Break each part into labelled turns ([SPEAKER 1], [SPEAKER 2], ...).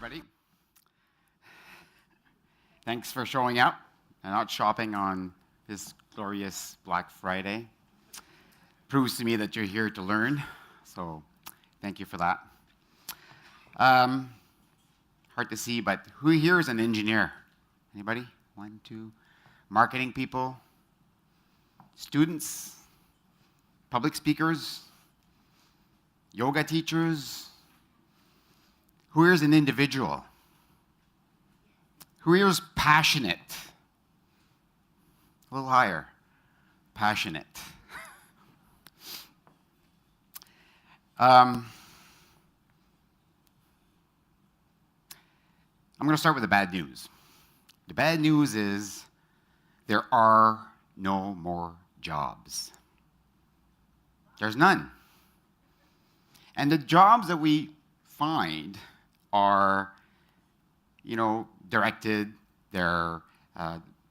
[SPEAKER 1] everybody. Thanks for showing up and out shopping on this glorious Black Friday. Proves to me that you're here to learn, so thank you for that. Hard to see, but who here is an engineer? Anybody? 1, 2. Marketing people? Students? Public speakers? Yoga teachers? Who here is an individual? Who here is passionate? A little higher. Passionate. I'm going to start with the bad news. The bad news is there are no more jobs. There's none. And the jobs that we find are, directed. The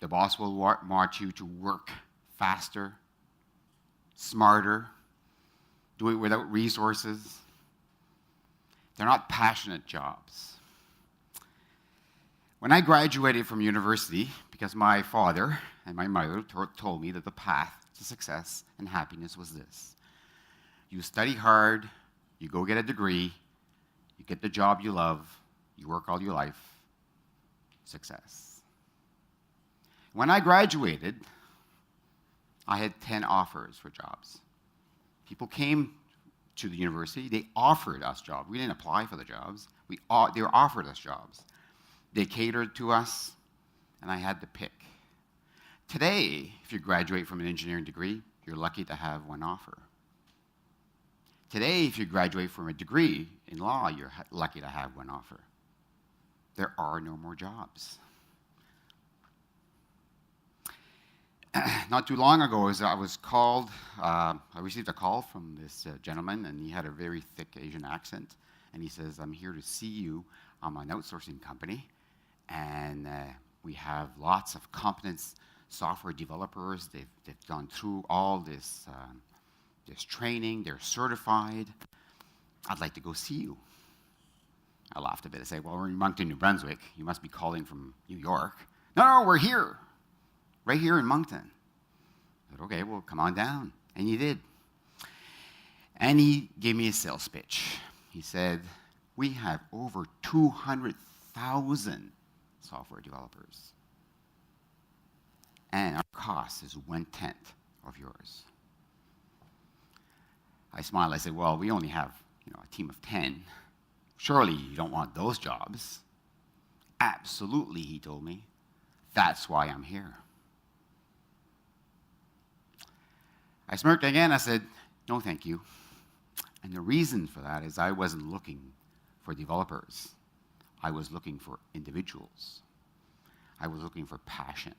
[SPEAKER 1] boss will want you to work faster, smarter, do it without resources. They're not passionate jobs. When I graduated from university, because my father and my mother told me that the path to success and happiness was this: you study hard, you go get a degree, you get the job you love, you work all your life, success. When I graduated, I had 10 offers for jobs. People came to the university, they offered us jobs. We didn't apply for the jobs. They were offered us jobs. They catered to us, and I had to pick. Today, if you graduate from an engineering degree, you're lucky to have one offer. Today, if you graduate from a degree in law, you're lucky to have one offer. There are no more jobs. Not too long ago, I received a call from this gentleman, and he had a very thick Asian accent. And he says, "I'm here to see you. I'm an outsourcing company, and we have lots of competent software developers. They've gone through all this training. They're certified. I'd like to go see you." I laughed a bit. I said, "Well, we're in Moncton, New Brunswick. You must be calling from New York." No, we're here. Right here in Moncton. I said, "Okay, well, come on down." And he did. And he gave me a sales pitch. He said, "We have over 200,000 software developers. And our cost is 1/10 of yours." I smiled. I said, "Well, we only have a team of 10. Surely you don't want those jobs." "Absolutely," he told me. "That's why I'm here." I smirked again. I said, "No, thank you." And the reason for that is I wasn't looking for developers. I was looking for individuals. I was looking for passion.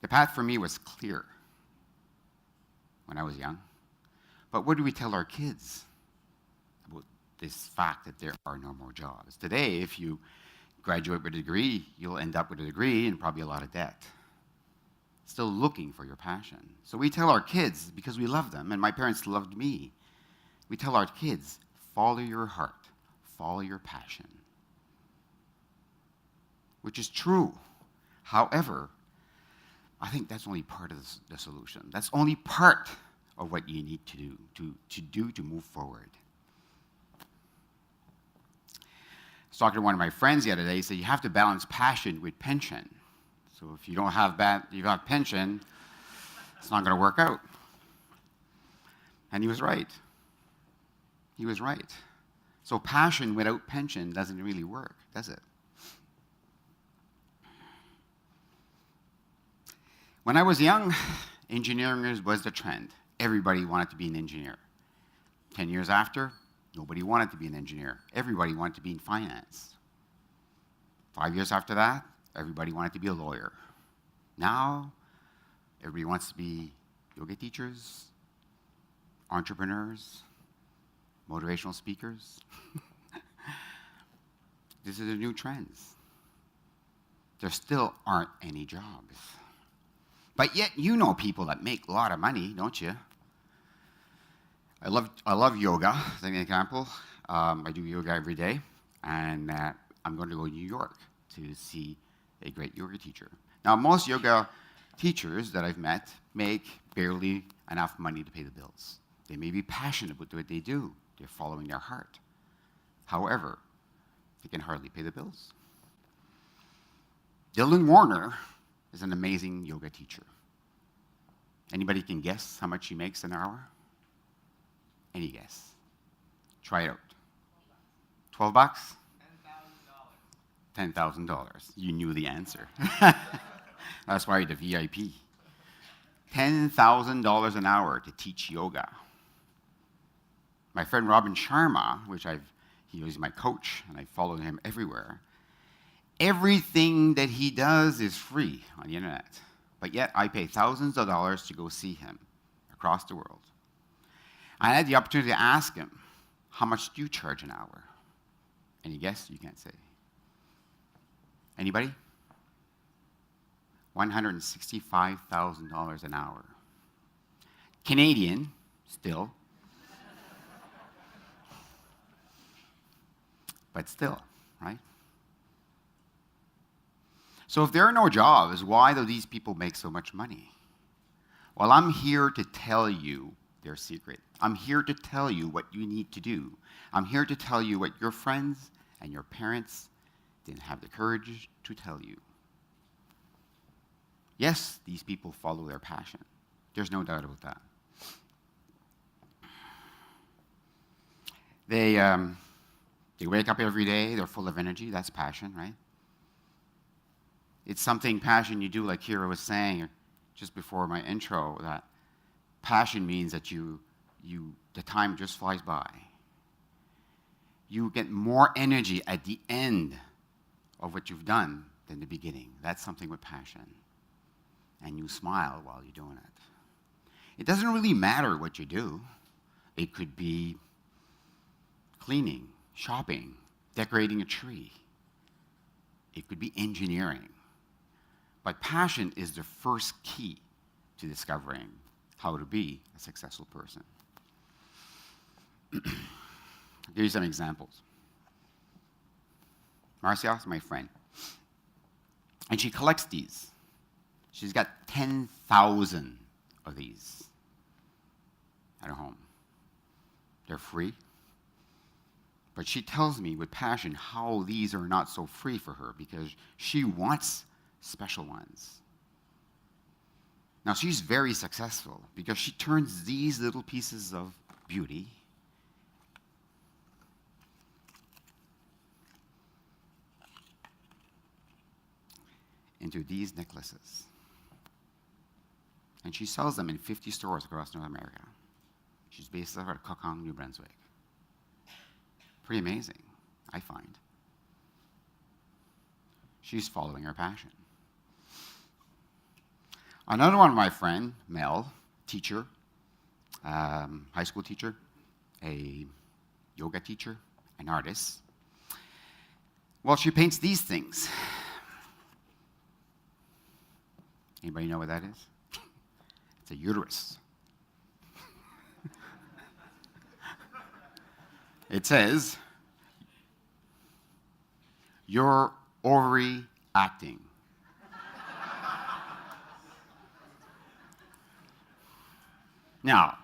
[SPEAKER 1] The path for me was clear when I was young. But what do we tell our kids about this fact that there are no more jobs? Today, if you graduate with a degree, you'll end up with a degree and probably a lot of debt. Still looking for your passion. So we tell our kids, because we love them, and my parents loved me, we tell our kids, follow your heart, follow your passion. Which is true. However, I think that's only part of the solution. That's only part of what you need to do to move forward. I was talking to one of my friends the other day. He said, "You have to balance passion with pension. So if you don't have pension, it's not going to work out." And he was right. He was right. So passion without pension doesn't really work, does it? When I was young, engineering was the trend. Everybody wanted to be an engineer. 10 years after, nobody wanted to be an engineer. Everybody wanted to be in finance. 5 years after that, everybody wanted to be a lawyer. Now, everybody wants to be yoga teachers, entrepreneurs, motivational speakers. These are the new trends. There still aren't any jobs. But yet you know people that make a lot of money, don't you? I love yoga, as an example. I do yoga every day, and I'm going to go to New York to see a great yoga teacher. Now, most yoga teachers that I've met make barely enough money to pay the bills. They may be passionate about what they do. They're following their heart. However, they can hardly pay the bills. Dylan Warner is an amazing yoga teacher. Anybody can guess how much he makes an hour? Any guess? Try it out. 12 bucks? $10,000. You knew the answer. That's why you're the VIP. $10,000 an hour to teach yoga. My friend Robin Sharma, he was my coach, and I followed him everywhere. Everything that he does is free on the internet. But yet I pay thousands of dollars to go see him across the world. I had the opportunity to ask him, how much do you charge an hour? Any guess? You can't say. Anybody? $165,000 an hour. Canadian, still. But still, right? So if there are no jobs, why do these people make so much money? Well, I'm here to tell you their secret. I'm here to tell you what you need to do. I'm here to tell you what your friends and your parents didn't have the courage to tell you. Yes, these people follow their passion. There's no doubt about that. They wake up every day, they're full of energy. That's passion, right? It's something passion you do, like Kira was saying just before my intro, that passion means that the time just flies by. You get more energy at the end of what you've done than the beginning. That's something with passion. And you smile while you're doing it. It doesn't really matter what you do. It could be cleaning, shopping, decorating a tree. It could be engineering. But passion is the first key to discovering how to be a successful person. I'll give you some examples. Marcia is my friend. And she collects these. She's got 10,000 of these at her home. They're free. But she tells me with passion how these are not so free for her because she wants special ones. Now, she's very successful because she turns these little pieces of beauty into these necklaces. And she sells them in 50 stores across North America. She's based out of Kokong, New Brunswick. Pretty amazing, I find. She's following her passion. Another one of my friend, Mel, teacher, high school teacher, a yoga teacher, an artist. Well, she paints these things. Anybody know what that is? It's a uterus. It says, "You're overreacting." Now,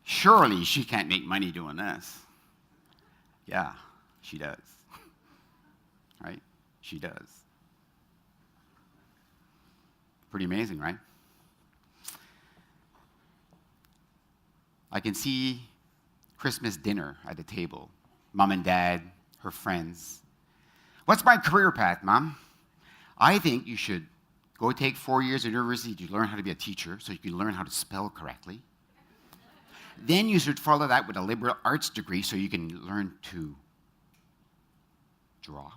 [SPEAKER 1] surely she can't make money doing this. Yeah, she does. Right? She does. Pretty amazing, right? I can see Christmas dinner at the table. Mom and dad, her friends. What's my career path, Mom? I think you should go take 4 years at university to learn how to be a teacher so you can learn how to spell correctly. Then you should follow that with a liberal arts degree so you can learn to draw.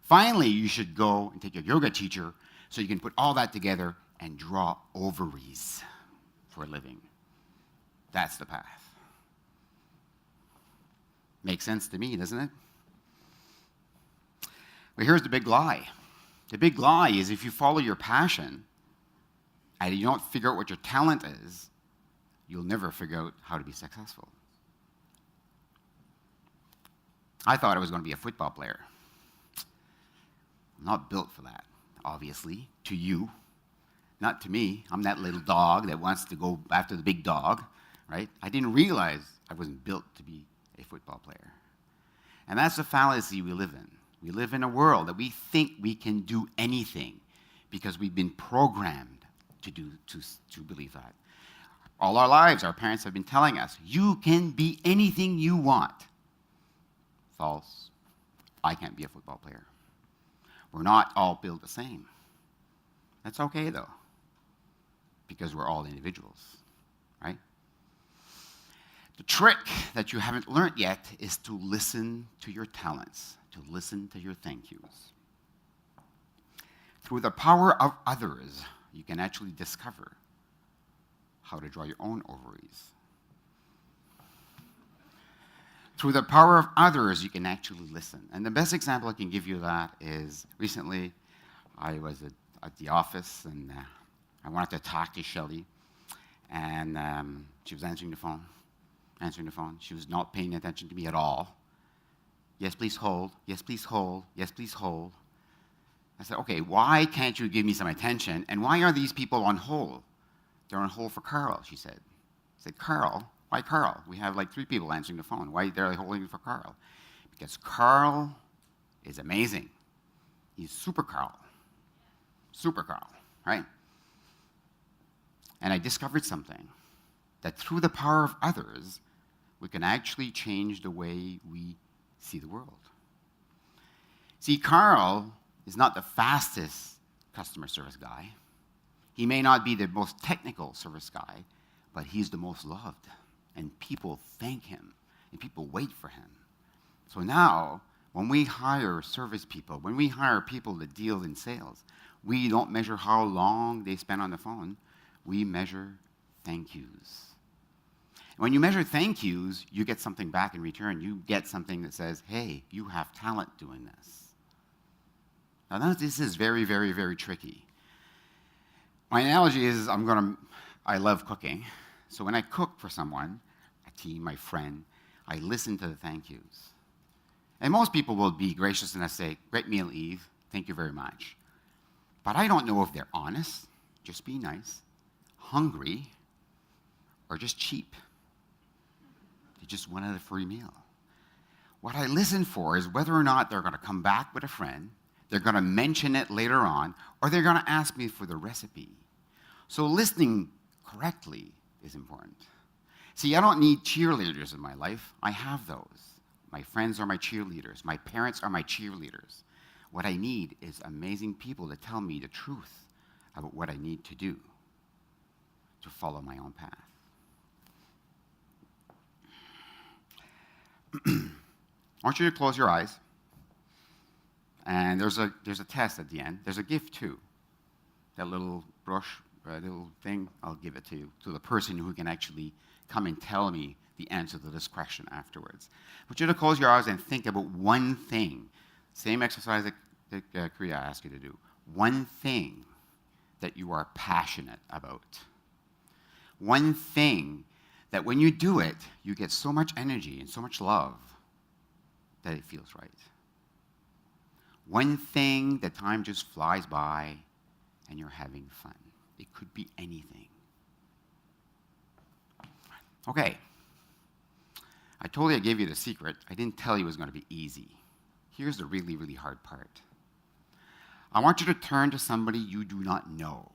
[SPEAKER 1] Finally, you should go and take a yoga teacher so you can put all that together and draw ovaries for a living. That's the path. Makes sense to me, doesn't it? But here's the big lie. The big lie is if you follow your passion and you don't figure out what your talent is you'll never figure out how to be successful. I thought I was going to be a football player. I'm not built for that, obviously, to you. Not to me. I'm that little dog that wants to go after the big dog, right? I didn't realize I wasn't built to be a football player. And that's the fallacy we live in. We live in a world that we think we can do anything because we've been programmed to believe that. All our lives, our parents have been telling us, you can be anything you want. False. I can't be a football player. We're not all built the same. That's okay, though, because we're all individuals, right? The trick that you haven't learned yet is to listen to your talents, to listen to your thank yous. Through the power of others, you can actually discover how to draw your own ovaries. Through the power of others, you can actually listen. And the best example I can give you of that is recently I was at the office and I wanted to talk to Shelley. And she was answering the phone. She was not paying attention to me at all. Yes, please hold. Yes, please hold. Yes, please hold. I said, okay, why can't you give me some attention? And why are these people on hold? They're on hold for Carl, she said. I said, Carl? Why Carl? We have like 3 people answering the phone. Why are they holding for Carl? Because Carl is amazing. He's super Carl. Super Carl, right? And I discovered something, that through the power of others, we can actually change the way we see the world. See, Carl is not the fastest customer service guy. He may not be the most technical service guy, but he's the most loved. And people thank him, and people wait for him. So now, when we hire service people, when we hire people that deal in sales, we don't measure how long they spend on the phone. We measure thank yous. And when you measure thank yous, you get something back in return. You get something that says, hey, you have talent doing this. Now, this is very, very, very tricky. My analogy is I love cooking. So when I cook for someone, a team, my friend, I listen to the thank yous. And most people will be gracious and say, great meal, Yves, thank you very much. But I don't know if they're honest, just be nice, hungry, or just cheap. They just wanted a free meal. What I listen for is whether or not they're going to come back with a friend, they're going to mention it later on, or they're going to ask me for the recipe. So listening correctly is important. See, I don't need cheerleaders in my life. I have those. My friends are my cheerleaders. My parents are my cheerleaders. What I need is amazing people to tell me the truth about what I need to do to follow my own path. I want you to close your eyes. And there's a test at the end. There's a gift too. That little brush, little thing, I'll give it to the person who can actually come and tell me the answer to this question afterwards. I want you to close your eyes and think about one thing. Same exercise that Kriya asked you to do. One thing that you are passionate about. One thing that when you do it, you get so much energy and so much love that it feels right. One thing that time just flies by and you're having fun. It could be anything. Okay. I told you I gave you the secret. I didn't tell you it was going to be easy. Here's the really, really hard part. I want you to turn to somebody you do not know,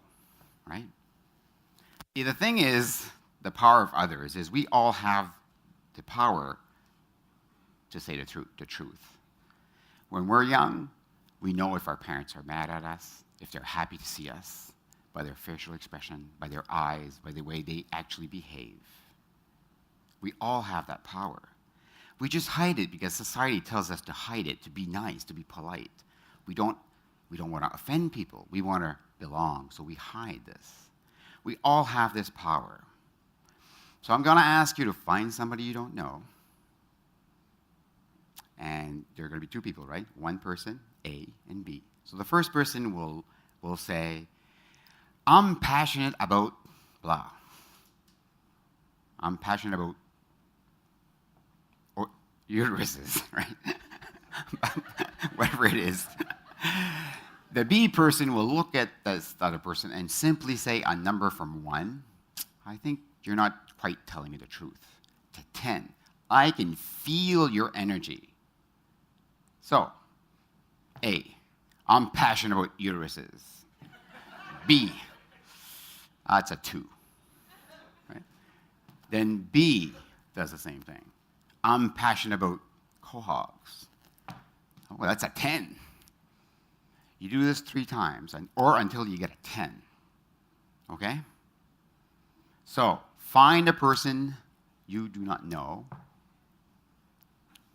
[SPEAKER 1] right? See, the thing is, the power of others is we all have the power to say the truth. When we're young, we know if our parents are mad at us, if they're happy to see us, by their facial expression, by their eyes, by the way they actually behave. We all have that power. We just hide it because society tells us to hide it, to be nice, to be polite. We don't want to offend people. We want to belong, so we hide this. We all have this power. So I'm going to ask you to find somebody you don't know. And there are going to be 2 people, right? One person, A and B. So the first person will say, I'm passionate about blah. I'm passionate about uteruses, right? Whatever it is. The B person will look at this other person and simply say a number from 1. I think you're not quite telling me the truth. To 10. I can feel your energy. So, A, I'm passionate about uteruses. B, that's a 2. Right? Then B does the same thing. I'm passionate about quahogs. Oh, well, that's a 10. You do this 3 times, or until you get a 10. Okay? So, find a person you do not know.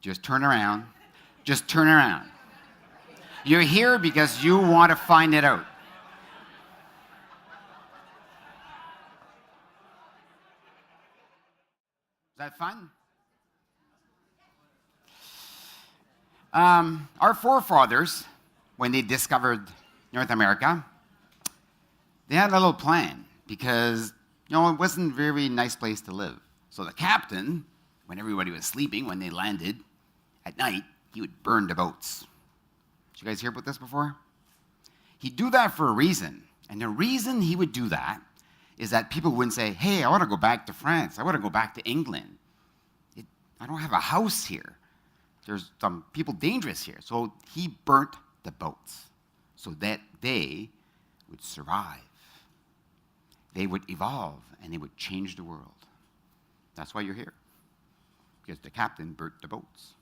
[SPEAKER 1] Just turn around. Just turn around. You're here because you want to find it out. Is that fun? Our forefathers, when they discovered North America, they had a little plan because, it wasn't a very nice place to live. So the captain, when everybody was sleeping, when they landed at night, he would burn the boats. Did you guys hear about this before? He'd do that for a reason. And the reason he would do that is that people wouldn't say, hey, I want to go back to France. I want to go back to England. I don't have a house here. There's some people dangerous here. So he burnt the boats so that they would survive. They would evolve and they would change the world. That's why you're here. Because the captain burnt the boats.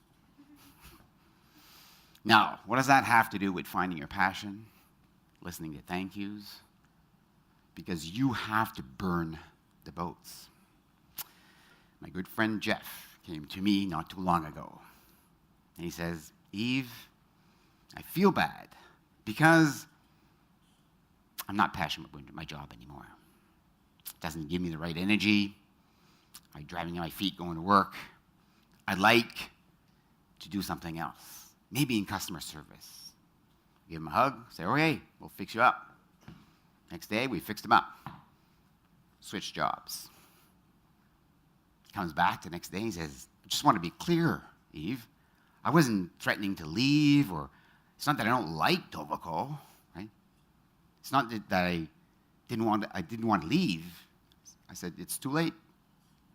[SPEAKER 1] Now, what does that have to do with finding your passion, listening to thank yous? Because you have to burn the boats. My good friend Jeff came to me not too long ago. And he says, Yves, I feel bad because I'm not passionate about my job anymore. It doesn't give me the right energy. I'm dragging my feet going to work. I'd like to do something else, maybe in customer service. Give him a hug, say, okay, we'll fix you up. Next day, we fixed him up. Switch jobs. He comes back the next day and says, I just want to be clear, Yves. I wasn't threatening to leave, or it's not that I don't like Tovaco, right? It's not that I didn't want to leave. I said, it's too late.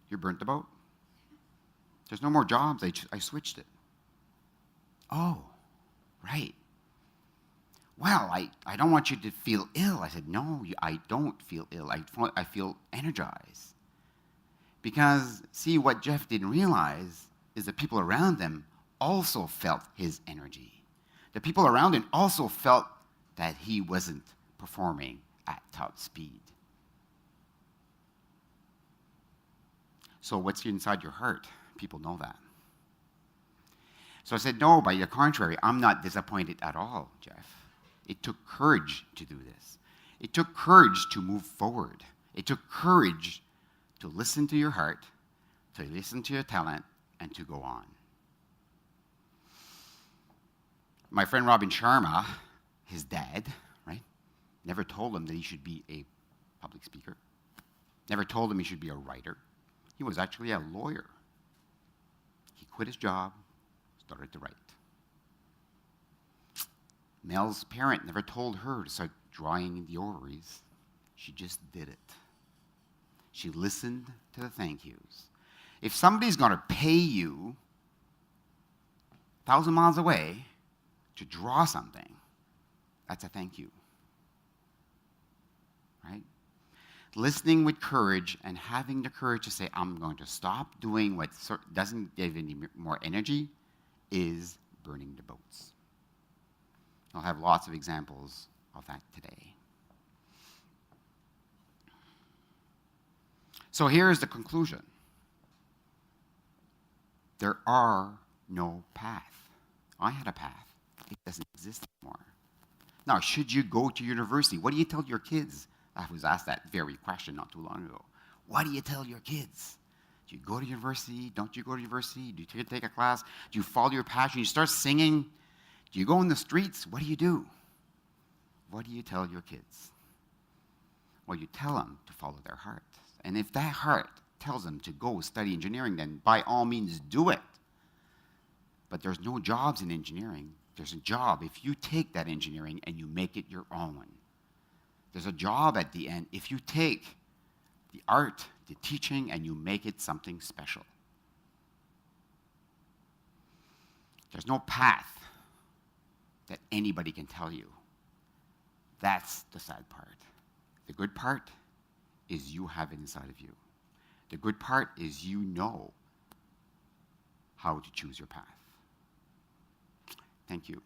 [SPEAKER 1] You burnt the boat. There's no more jobs. I switched it. Oh, right. Well, I don't want you to feel ill. I said, no, I don't feel ill. I feel energized. Because, see, what Jeff didn't realize is the people around them also felt his energy. The people around him also felt that he wasn't performing at top speed. So what's inside your heart? People know that. So I said, no, by the contrary, I'm not disappointed at all, Jeff. It took courage to do this. It took courage to move forward. It took courage to listen to your heart, to listen to your talent, and to go on. My friend Robin Sharma, his dad, right, never told him that he should be a public speaker. Never told him he should be a writer. He was actually a lawyer. He quit his job, started to write. Mel's parent never told her to start drawing the ovaries. She just did it. She listened to the thank yous. If somebody's going to pay you 1,000 miles away to draw something, that's a thank you. Right? Listening with courage and having the courage to say, I'm going to stop doing what doesn't give any more energy is burning the boats. I'll have lots of examples of that today. So here's the conclusion. There are no path. I had a path. It doesn't exist anymore. Now, should you go to university? What do you tell your kids? I was asked that very question not too long ago. What do you tell your kids? Do you go to university? Don't you go to university? Do you take a class? Do you follow your passion? You start singing? Do you go in the streets? What do? What do you tell your kids? Well, you tell them to follow their heart. And if that heart tells them to go study engineering, then by all means do it. But there's no jobs in engineering. There's a job if you take that engineering and you make it your own. There's a job at the end if you take the art, the teaching, and you make it something special. There's no path that anybody can tell you. That's the sad part. The good part is you have it inside of you. The good part is you know how to choose your path. Thank you.